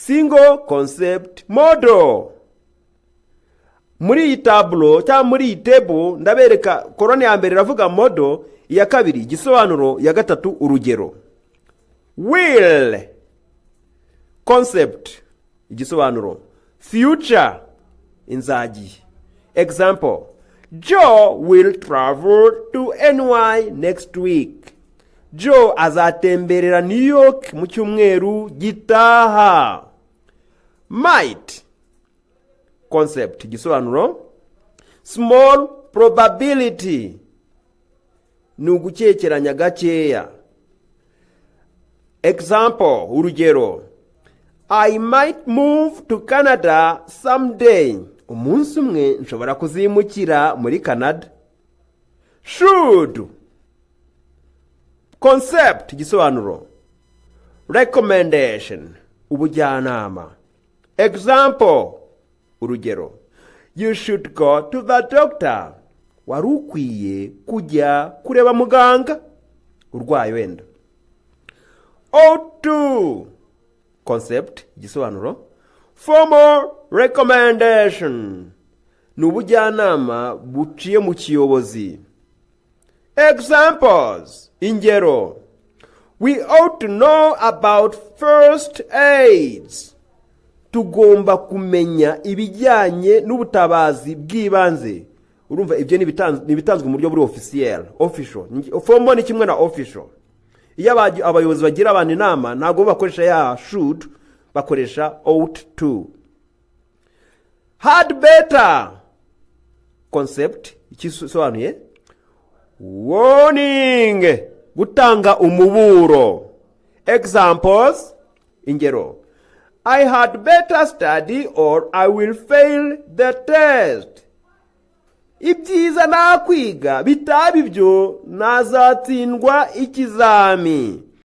single concept model. Muri iyi tableau cyangwa muri iyi table ndabereka korone ya mbere iravuga model, iya kabiri igisobanuro, ya gatatu urugero. Will, concept, igisobanuro. Future, inzagi. Example, Joe will travel to NY next week. Joe azatemberera New York mu cyumweru gitaha. Might, concept, igisobanuro. Small probability, ni ugucyekeranya gakeya. Example, urugero, I might move to Canada someday. Umunsi umwe nshobora kuzimukira muri Canada. Should, concept, igisobanuro. Recommendation, ubujyanama. Example, urugero, you should go to the doctor. Wari ukwiye kujya kureba muganga urwaye wenda. O2, concept, igisobanuro. Formal recommendation, ni ubujyanama buciye mu kiyobozi. Examples, ingero, we ought to know about first aids. Tugomba kumenya ibijyanye n'ubutabazi bw'ibanze. Urumva ibyo nibitanzwe mu buryo buri official. Formal ni kimwe na official. Iyo abayobozi bagira abantu inama ntago bakoresha ya should, bakoresha ought to. Had better, concept, ikisobanuye. Warning, gutanga umuburo. Examples, ingero, I had better study or I will fail the test. Ibyiza nakwiga, bitaba ibyo nazatsindwa ikizami.